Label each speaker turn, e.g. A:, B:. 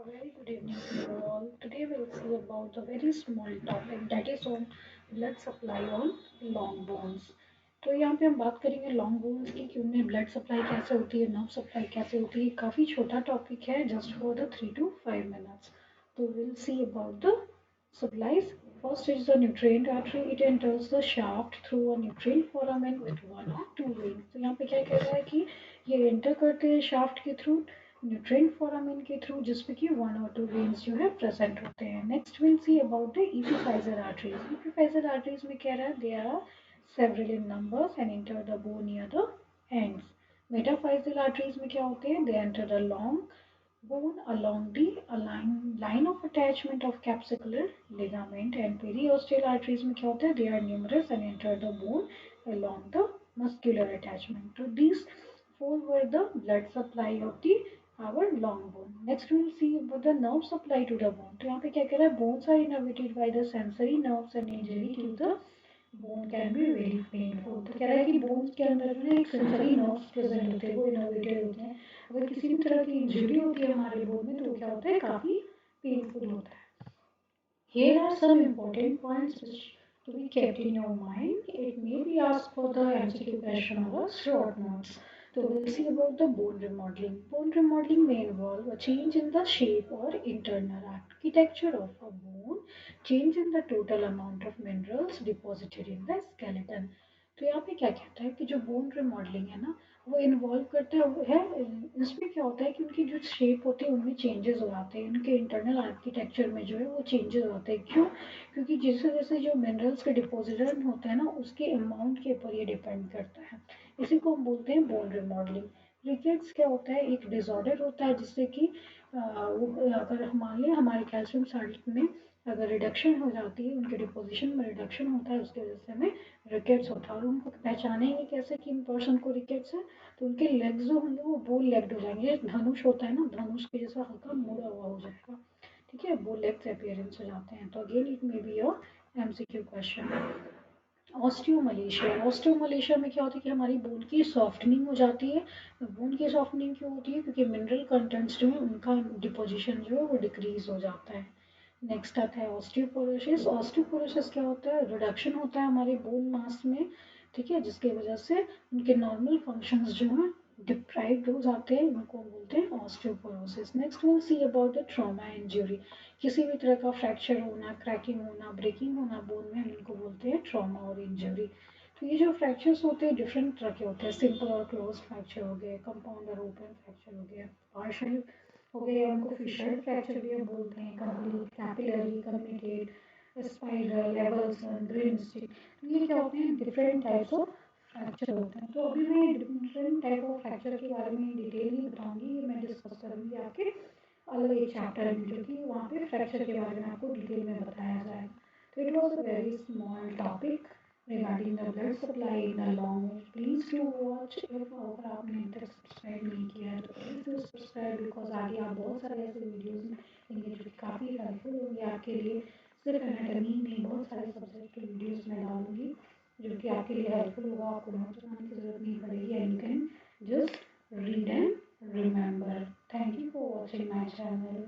A: A very good evening to you all. Today we'll see about a very small topic that is on blood supply on long bones. तो यहाँ पे हम बात करेंगे long bones की कि उनमें ब्लड सप्लाई कैसे होती है, नर्व सप्लाई कैसे होती है. काफ़ी छोटा टॉपिक है, just for the 3 to 5 minutes. तो we'll see about the supplies. First is the nutrient artery. It enters the shaft through a nutrient foramen with one or two veins. तो यहाँ पे क्या कह रहा है कि ये एंटर करते हैं शाफ्ट के थ्रू, न्यूट्रिएंट फोरामिन के थ्रू, जिसमें कि वन और टू वेन्स जो है प्रेजेंट होते हैं. Next will see about the epiphyseal arteries. Epiphyseal arteries में कह रहा है they are several in numbers and enter the bone near the ends. Metaphyseal arteries में क्या होते हैं? They enter the long bone along the line of attachment of capsular ligament. And periosteal arteries में क्या होता है? They are numerous and enter the bone along the muscular attachment. So these four were the blood supply of the our long bone. Next we will see about the nerve supply to the bone. तो यहाँ पे क्या कह रहा है? Bones are innervated by the sensory nerves and injury to the bone can be very painful. तो कह रहा है कि bones के अंदर जो है एक sensory nerves present होते हैं, वो innervated होते हैं. अगर किसी भी तरह की इंजरी होती है हमारे bone में तो क्या होता है? काफी painful होता है. Here are some important points which to be kept in your mind. It may be asked for the MCQ question or a short notes. So we'll see about the bone remodeling. Bone remodeling may involve a change in the shape or internal architecture of a bone, change in the total amount of minerals deposited in the skeleton. तो यहाँ पे क्या कहता है कि जो bone remodelling है ना, वो इन्वॉल्व करता है. इसमें क्या होता है कि उनकी जो शेप होती है उनमें चेंजेस हो जाते हैं, उनके इंटरनल आर्किटेक्चर में जो है वो चेंजेस होते हैं. क्यों? क्योंकि जैसे जैसे जो मिनरल्स के डिपोजिशन होते हैं ना, उसके अमाउंट के ऊपर ये डिपेंड करता है. इसी को हम बोलते हैं बोन रिमॉडलिंग. रिकेट्स क्या होता है? एक डिसऑर्डर होता है जिससे कि अगर हमारे कैल्शियम साल्ट में अगर रिडक्शन हो जाती है, उनके डिपोजिशन में रिडक्शन होता है, उसकी वजह से हमें रिकेट्स होता है. और उनको पहचानेंगे कैसे कि इन पर्सन को रिकेट्स है? तो उनके लेग्स जो होंगे वो बोल लेग्ड हो जाएंगे. धनुष होता है ना, धनुष के जैसा हल्का मुड़ा हुआ हो जाएगा. ठीक है, बोल लेग्स अपीयरेंस हो जाते हैं. तो again it may be your MCQ question. Osteomalacia में क्या होता है कि हमारी बोन की सॉफ्टनिंग हो जाती है. बोन की सॉफ्टनिंग क्यों होती है? क्योंकि मिनरल कंटेंट्स जो है उनका डिपोजिशन जो है वो डिक्रीज हो जाता है. नेक्स्ट आता है ऑस्टियोपोरोसिस. ऑस्टियोपोरोसिस क्या होता है? रिडक्शन होता है हमारे बोन मास में. ठीक है, जिसकी वजह से उनके नॉर्मल फंक्शंस जो हैं डिप्राइव्ड हो जाते हैं. इनको बोलते हैं osteoporosis. Next will see about the trauma injury. किसी भी तरह का फ्रैक्चर होना, क्रैकिंग होना, ब्रेकिंग होना बोन में, हम इनको बोलते हैं ट्रॉमा और इंजरी. तो ये जो फ्रैक्चर्स होते हैं डिफरेंट तरह के होते हैं. सिंपल और क्लोज फ्रैक्चर हो गए, कंपाउंड और ओपन फ्रैक्चर हो गया, पार्शियल हो गए, उनको फिशर फ्रैक्चर भी हम बोलते हैं, complete, capillary, comminuted, spiral, avulsion, green stick. तो ये क्या होते हैं? डिफरेंट टाइप्स ऑफ फ्रैक्चर होते हैं. तो अभी मैं डिफरेंट टाइप ऑफ फ्रैक्चर के बारे में डिटेल नहीं बताऊंगी, ये मैं डिस्कस करूंगी आपके अलग एक चैप्टर में, जो कि वहाँ पे फ्रैक्चर के बारे में आपको डिटेल में बताया जाएगा. तो it was a very small topic regarding the blood supply in the long range. Please do watch. if अगर आपने अभी तक सब्सक्राइब नहीं किया है तो प्लीज़ डू सब्सक्राइब, बिकॉज आगे आप बहुत सारे ऐसे वीडियोस मिलेंगे जो कि काफ़ी हेल्पफुल होंगे आपके लिए. सिर्फ एनाटॉमी नहीं, बहुत सारे सब्जेक्ट के वीडियोस मैं डालूंगी जो कि आपके लिए हेल्पफुल होगा. आपको नोट्स बनाने की जरूरत नहीं पड़ेगी and you can just read and remember. Thank you for watching my channel.